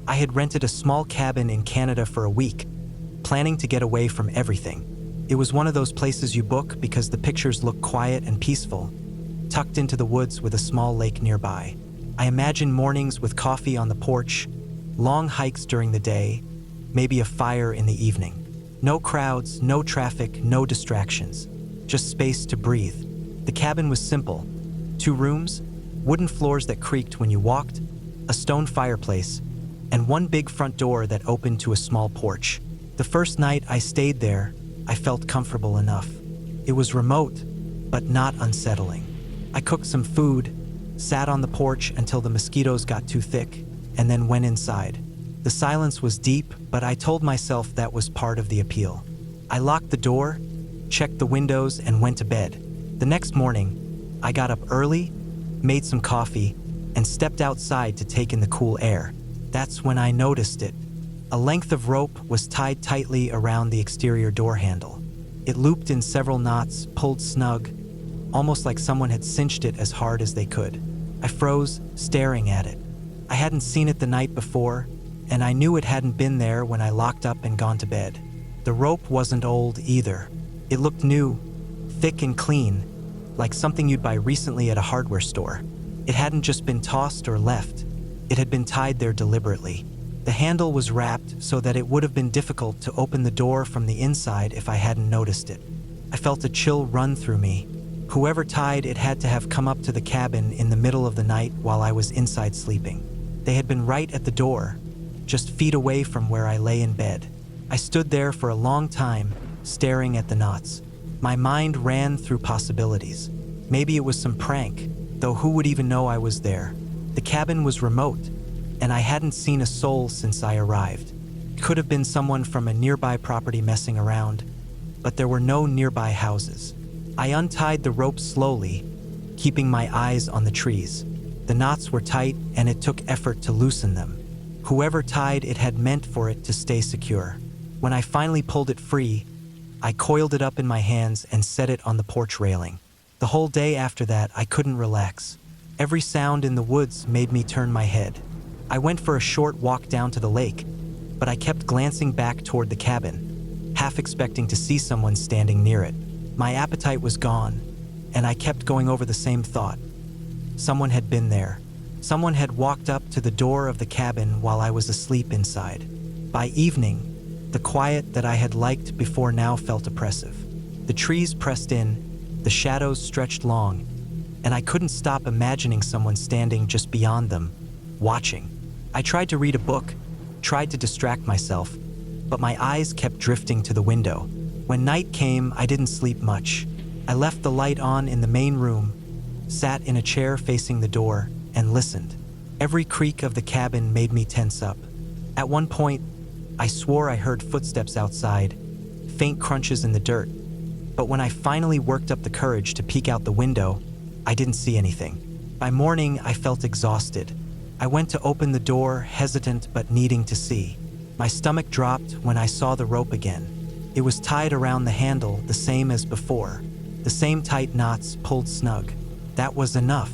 I had rented a small cabin in Canada for a week, planning to get away from everything. It was one of those places you book because the pictures look quiet and peaceful, tucked into the woods with a small lake nearby. I imagined mornings with coffee on the porch, long hikes during the day, maybe a fire in the evening. No crowds, no traffic, no distractions, just space to breathe. The cabin was simple. 2 rooms, wooden floors that creaked when you walked, a stone fireplace, and one big front door that opened to a small porch. The first night I stayed there, I felt comfortable enough. It was remote, but not unsettling. I cooked some food, sat on the porch until the mosquitoes got too thick, and then went inside. The silence was deep, but I told myself that was part of the appeal. I locked the door, checked the windows, and went to bed. The next morning, I got up early, made some coffee, and stepped outside to take in the cool air. That's when I noticed it. A length of rope was tied tightly around the exterior door handle. It looped in several knots, pulled snug, almost like someone had cinched it as hard as they could. I froze, staring at it. I hadn't seen it the night before, and I knew it hadn't been there when I locked up and gone to bed. The rope wasn't old either. It looked new, thick and clean, like something you'd buy recently at a hardware store. It hadn't just been tossed or left. It had been tied there deliberately. The handle was wrapped so that it would have been difficult to open the door from the inside if I hadn't noticed it. I felt a chill run through me. Whoever tied it had to have come up to the cabin in the middle of the night while I was inside sleeping. They had been right at the door, just feet away from where I lay in bed. I stood there for a long time, staring at the knots. My mind ran through possibilities. Maybe it was some prank, though who would even know I was there? The cabin was remote, and I hadn't seen a soul since I arrived. It could have been someone from a nearby property messing around, but there were no nearby houses. I untied the rope slowly, keeping my eyes on the trees. The knots were tight, and it took effort to loosen them. Whoever tied it had meant for it to stay secure. When I finally pulled it free, I coiled it up in my hands and set it on the porch railing. The whole day after that, I couldn't relax. Every sound in the woods made me turn my head. I went for a short walk down to the lake, but I kept glancing back toward the cabin, half expecting to see someone standing near it. My appetite was gone, and I kept going over the same thought. Someone had been there. Someone had walked up to the door of the cabin while I was asleep inside. By evening, the quiet that I had liked before now felt oppressive. The trees pressed in, the shadows stretched long, and I couldn't stop imagining someone standing just beyond them, watching. I tried to read a book, tried to distract myself, but my eyes kept drifting to the window. When night came, I didn't sleep much. I left the light on in the main room, sat in a chair facing the door, and listened. Every creak of the cabin made me tense up. At one point, I swore I heard footsteps outside, faint crunches in the dirt. But when I finally worked up the courage to peek out the window, I didn't see anything. By morning, I felt exhausted. I went to open the door, hesitant but needing to see. My stomach dropped when I saw the rope again. It was tied around the handle, the same as before. The same tight knots pulled snug. That was enough.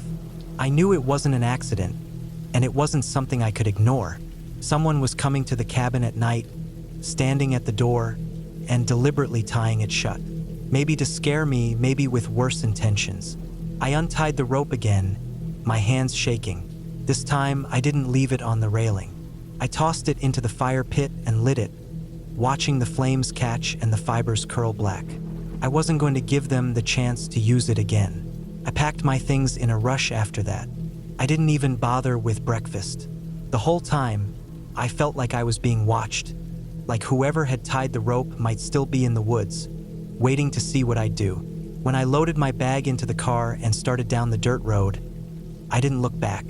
I knew it wasn't an accident, and it wasn't something I could ignore. Someone was coming to the cabin at night, standing at the door, and deliberately tying it shut. Maybe to scare me, maybe with worse intentions. I untied the rope again, my hands shaking. This time, I didn't leave it on the railing. I tossed it into the fire pit and lit it, watching the flames catch and the fibers curl black. I wasn't going to give them the chance to use it again. I packed my things in a rush after that. I didn't even bother with breakfast. The whole time, I felt like I was being watched, like whoever had tied the rope might still be in the woods, waiting to see what I'd do. When I loaded my bag into the car and started down the dirt road, I didn't look back.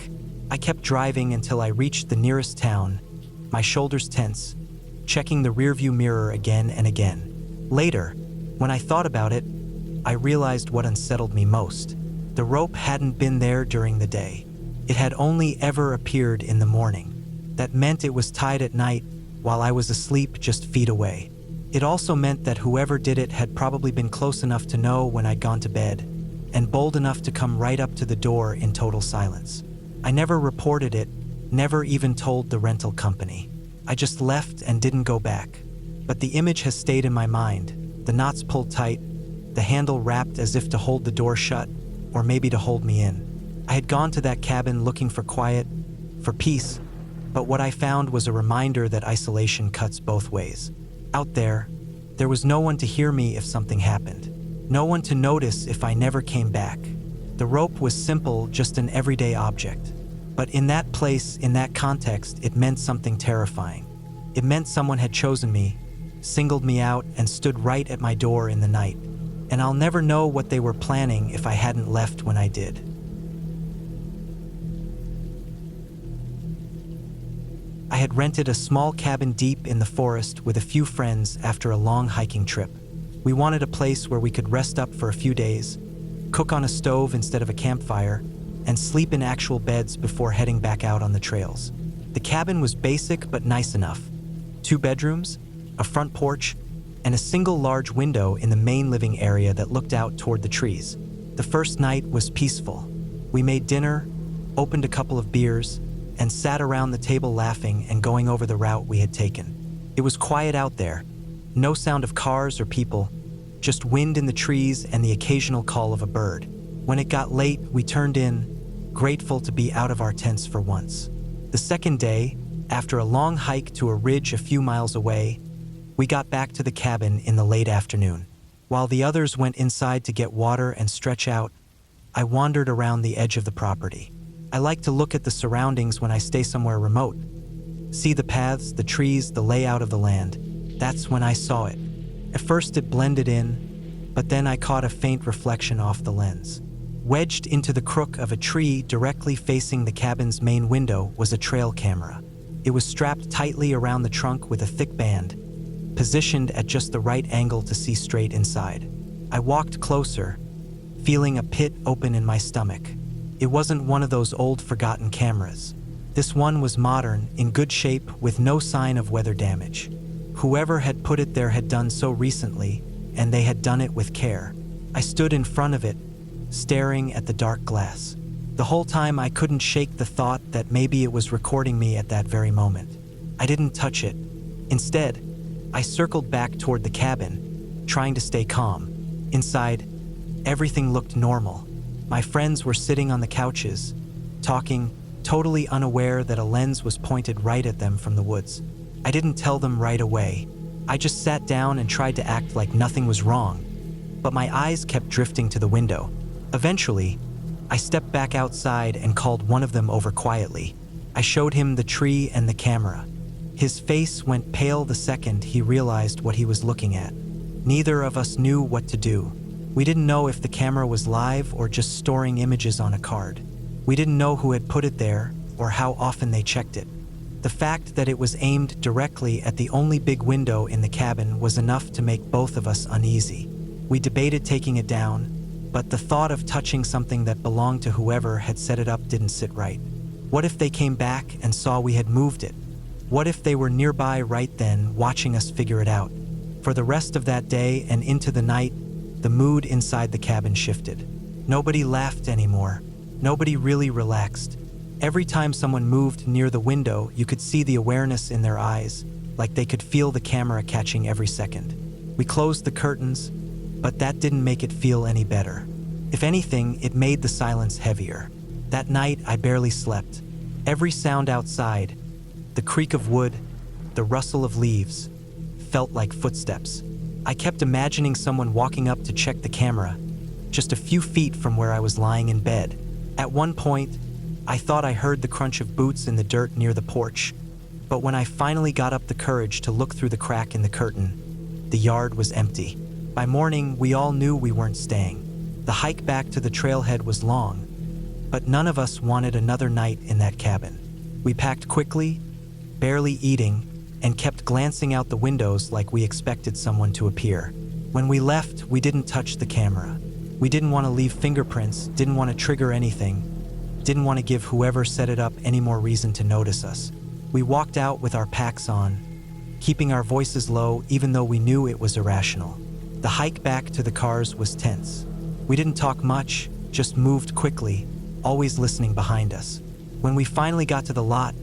I kept driving until I reached the nearest town, my shoulders tense, checking the rearview mirror again and again. Later, when I thought about it, I realized what unsettled me most. The rope hadn't been there during the day. It had only ever appeared in the morning. That meant it was tied at night while I was asleep just feet away. It also meant that whoever did it had probably been close enough to know when I'd gone to bed, and bold enough to come right up to the door in total silence. I never reported it, never even told the rental company. I just left and didn't go back. But the image has stayed in my mind. The knots pulled tight, the handle wrapped as if to hold the door shut, or maybe to hold me in. I had gone to that cabin looking for quiet, for peace, but what I found was a reminder that isolation cuts both ways. Out there was no one to hear me if something happened. No one to notice if I never came back. The rope was simple, just an everyday object. But in that place, in that context, it meant something terrifying. It meant someone had chosen me, singled me out, and stood right at my door in the night. And I'll never know what they were planning if I hadn't left when I did. I had rented a small cabin deep in the forest with a few friends after a long hiking trip. We wanted a place where we could rest up for a few days, cook on a stove instead of a campfire, and sleep in actual beds before heading back out on the trails. The cabin was basic but nice enough. 2 bedrooms, a front porch, and a single large window in the main living area that looked out toward the trees. The first night was peaceful. We made dinner, opened a couple of beers, and sat around the table laughing and going over the route we had taken. It was quiet out there, no sound of cars or people, just wind in the trees and the occasional call of a bird. When it got late, we turned in, grateful to be out of our tents for once. The second day, after a long hike to a ridge a few miles away, we got back to the cabin in the late afternoon. While the others went inside to get water and stretch out, I wandered around the edge of the property. I like to look at the surroundings when I stay somewhere remote. See the paths, the trees, the layout of the land. That's when I saw it. At first it blended in, but then I caught a faint reflection off the lens. Wedged into the crook of a tree directly facing the cabin's main window was a trail camera. It was strapped tightly around the trunk with a thick band, positioned at just the right angle to see straight inside. I walked closer, feeling a pit open in my stomach. It wasn't one of those old forgotten cameras. This one was modern, in good shape, with no sign of weather damage. Whoever had put it there had done so recently, and they had done it with care. I stood in front of it, staring at the dark glass. The whole time I couldn't shake the thought that maybe it was recording me at that very moment. I didn't touch it. Instead, I circled back toward the cabin, trying to stay calm. Inside, everything looked normal. My friends were sitting on the couches, talking, totally unaware that a lens was pointed right at them from the woods. I didn't tell them right away. I just sat down and tried to act like nothing was wrong, but my eyes kept drifting to the window. Eventually, I stepped back outside and called one of them over quietly. I showed him the tree and the camera. His face went pale the second he realized what he was looking at. Neither of us knew what to do. We didn't know if the camera was live or just storing images on a card. We didn't know who had put it there or how often they checked it. The fact that it was aimed directly at the only big window in the cabin was enough to make both of us uneasy. We debated taking it down, but the thought of touching something that belonged to whoever had set it up didn't sit right. What if they came back and saw we had moved it? What if they were nearby right then, watching us figure it out? For the rest of that day and into the night, the mood inside the cabin shifted. Nobody laughed anymore. Nobody really relaxed. Every time someone moved near the window, you could see the awareness in their eyes, like they could feel the camera catching every second. We closed the curtains, but that didn't make it feel any better. If anything, it made the silence heavier. That night, I barely slept. Every sound outside, the creak of wood, the rustle of leaves, felt like footsteps. I kept imagining someone walking up to check the camera, just a few feet from where I was lying in bed. At one point, I thought I heard the crunch of boots in the dirt near the porch, but when I finally got up the courage to look through the crack in the curtain, the yard was empty. By morning, we all knew we weren't staying. The hike back to the trailhead was long, but none of us wanted another night in that cabin. We packed quickly, barely eating, and kept glancing out the windows like we expected someone to appear. When we left, we didn't touch the camera. We didn't want to leave fingerprints, didn't want to trigger anything, didn't want to give whoever set it up any more reason to notice us. We walked out with our packs on, keeping our voices low even though we knew it was irrational. The hike back to the cars was tense. We didn't talk much, just moved quickly, always listening behind us. When we finally got to the lot,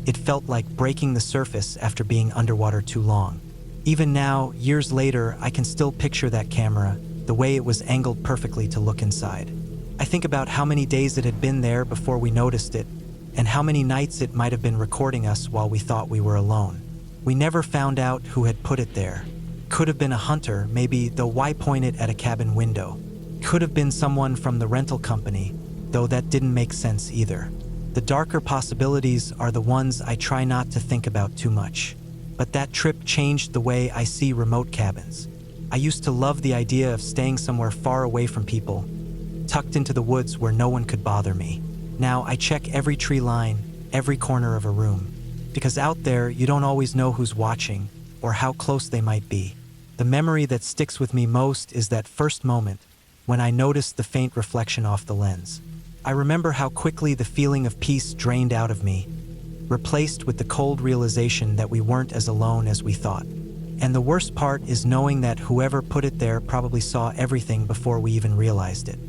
it felt like breaking the surface after being underwater too long. Even now, years later, I can still picture that camera, the way it was angled perfectly to look inside. I think about how many days it had been there before we noticed it, and how many nights it might have been recording us while we thought we were alone. We never found out who had put it there. Could have been a hunter, maybe, though why point it at a cabin window? Could have been someone from the rental company, though that didn't make sense either. The darker possibilities are the ones I try not to think about too much. But that trip changed the way I see remote cabins. I used to love the idea of staying somewhere far away from people, tucked into the woods where no one could bother me. Now I check every tree line, every corner of a room. because out there you don't always know who's watching or how close they might be. The memory that sticks with me most is that first moment when I noticed the faint reflection off the lens. I remember how quickly the feeling of peace drained out of me, replaced with the cold realization that we weren't as alone as we thought. And the worst part is knowing that whoever put it there probably saw everything before we even realized it.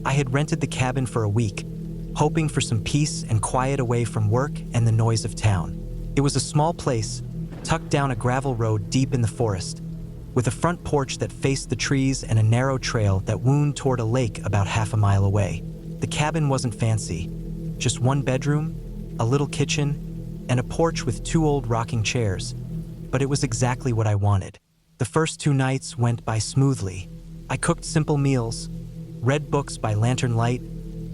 I had rented the cabin for a week, hoping for some peace and quiet away from work and the noise of town. It was a small place, tucked down a gravel road deep in the forest, with a front porch that faced the trees and a narrow trail that wound toward a lake about half a mile away. The cabin wasn't fancy, just one bedroom, a little kitchen, and a porch with 2 old rocking chairs, but it was exactly what I wanted. The first 2 nights went by smoothly. I cooked simple meals, read books by lantern light,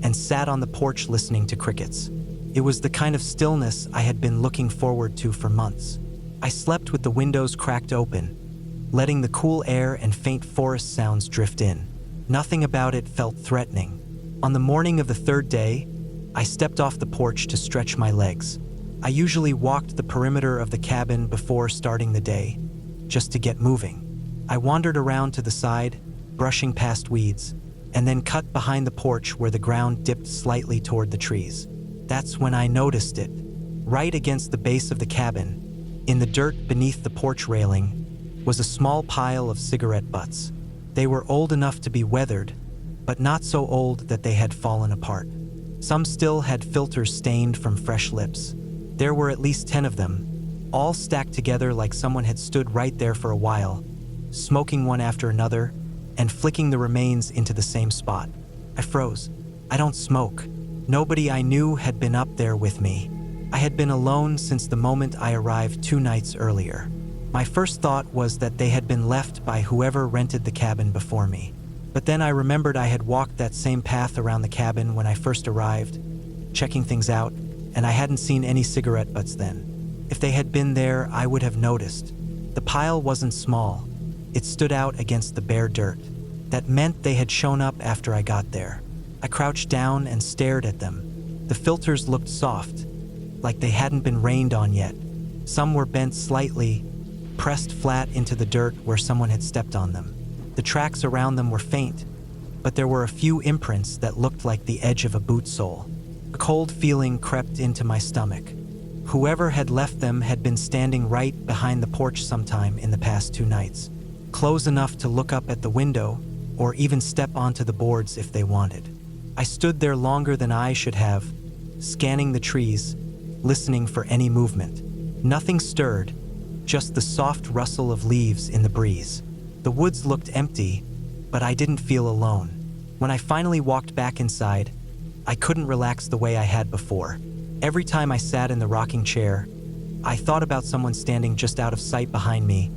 and sat on the porch listening to crickets. It was the kind of stillness I had been looking forward to for months. I slept with the windows cracked open, letting the cool air and faint forest sounds drift in. Nothing about it felt threatening. On the morning of the 3rd day, I stepped off the porch to stretch my legs. I usually walked the perimeter of the cabin before starting the day, just to get moving. I wandered around to the side, brushing past weeds, and then cut behind the porch where the ground dipped slightly toward the trees. That's when I noticed it. Right against the base of the cabin, in the dirt beneath the porch railing, was a small pile of cigarette butts. They were old enough to be weathered, but not so old that they had fallen apart. Some still had filters stained from fresh lips. There were at least 10 of them, all stacked together like someone had stood right there for a while, smoking one after another, and flicking the remains into the same spot. I froze. I don't smoke. Nobody I knew had been up there with me. I had been alone since the moment I arrived 2 nights earlier. My first thought was that they had been left by whoever rented the cabin before me. But then I remembered I had walked that same path around the cabin when I first arrived, checking things out, and I hadn't seen any cigarette butts then. If they had been there, I would have noticed. The pile wasn't small. It stood out against the bare dirt. That meant they had shown up after I got there. I crouched down and stared at them. The filters looked soft, like they hadn't been rained on yet. Some were bent slightly, pressed flat into the dirt where someone had stepped on them. The tracks around them were faint, but there were a few imprints that looked like the edge of a boot sole. A cold feeling crept into my stomach. Whoever had left them had been standing right behind the porch sometime in the past 2 nights, close enough to look up at the window or even step onto the boards if they wanted. I stood there longer than I should have, scanning the trees, listening for any movement. Nothing stirred, just the soft rustle of leaves in the breeze. The woods looked empty, but I didn't feel alone. When I finally walked back inside, I couldn't relax the way I had before. Every time I sat in the rocking chair, I thought about someone standing just out of sight behind me,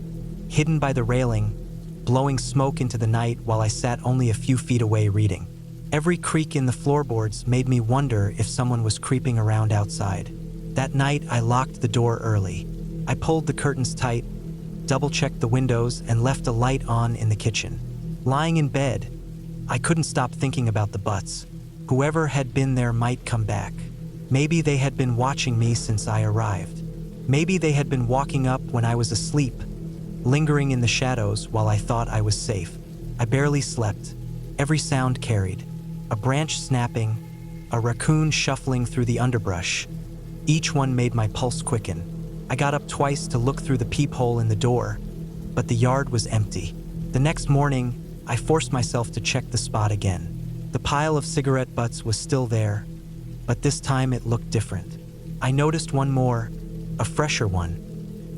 hidden by the railing, blowing smoke into the night while I sat only a few feet away reading. Every creak in the floorboards made me wonder if someone was creeping around outside. That night, I locked the door early. I pulled the curtains tight, double-checked the windows, and left a light on in the kitchen. Lying in bed, I couldn't stop thinking about the butts. Whoever had been there might come back. Maybe they had been watching me since I arrived. Maybe they had been walking up when I was asleep, lingering in the shadows while I thought I was safe. I barely slept. Every sound carried. A branch snapping, a raccoon shuffling through the underbrush. Each one made my pulse quicken. I got up twice to look through the peephole in the door, but the yard was empty. The next morning, I forced myself to check the spot again. The pile of cigarette butts was still there, but this time it looked different. I noticed one more, a fresher one,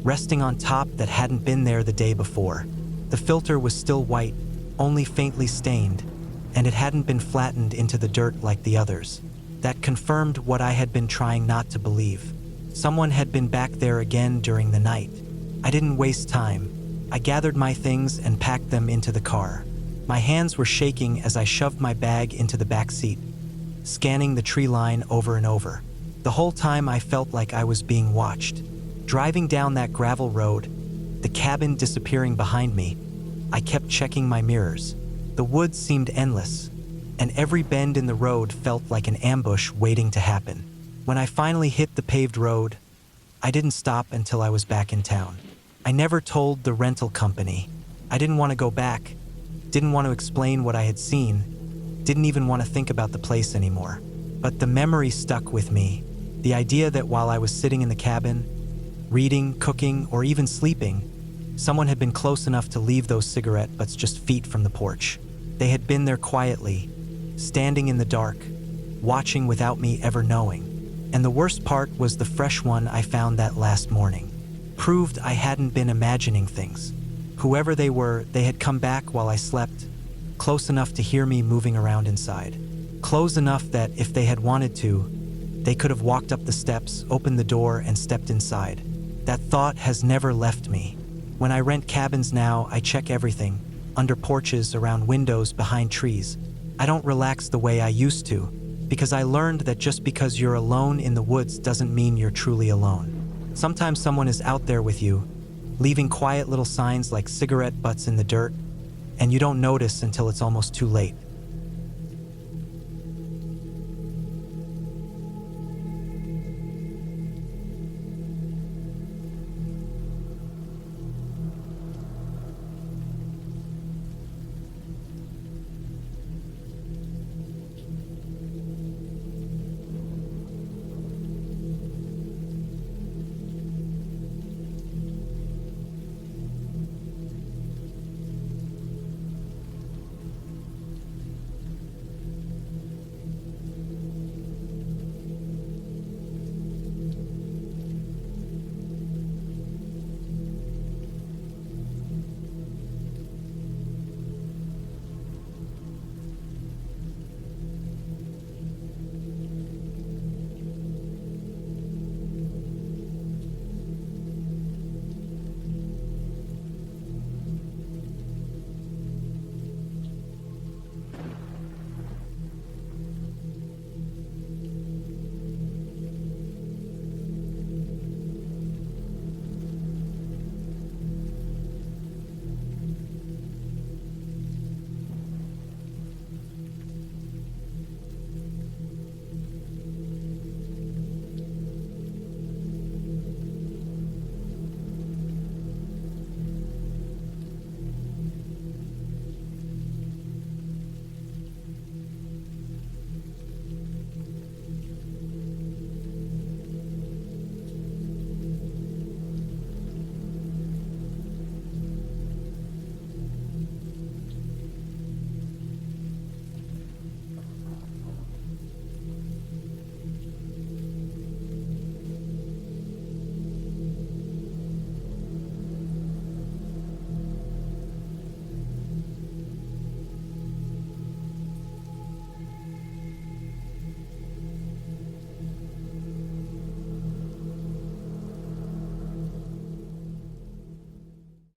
resting on top that hadn't been there the day before. The filter was still white, only faintly stained, and it hadn't been flattened into the dirt like the others. That confirmed what I had been trying not to believe. Someone had been back there again during the night. I didn't waste time. I gathered my things and packed them into the car. My hands were shaking as I shoved my bag into the back seat, scanning the tree line over and over. The whole time I felt like I was being watched. Driving down that gravel road, the cabin disappearing behind me, I kept checking my mirrors. The woods seemed endless, and every bend in the road felt like an ambush waiting to happen. When I finally hit the paved road, I didn't stop until I was back in town. I never told the rental company. I didn't want to go back, didn't want to explain what I had seen, didn't even want to think about the place anymore. But the memory stuck with me. The idea that while I was sitting in the cabin, reading, cooking, or even sleeping, someone had been close enough to leave those cigarette butts just feet from the porch. They had been there quietly, standing in the dark, watching without me ever knowing. And the worst part was the fresh one I found that last morning. Proved I hadn't been imagining things. Whoever they were, they had come back while I slept, close enough to hear me moving around inside. Close enough that if they had wanted to, they could have walked up the steps, opened the door, and stepped inside. That thought has never left me. When I rent cabins now, I check everything, under porches, around windows, behind trees. I don't relax the way I used to, because I learned that just because you're alone in the woods doesn't mean you're truly alone. Sometimes someone is out there with you, leaving quiet little signs like cigarette butts in the dirt, and you don't notice until it's almost too late.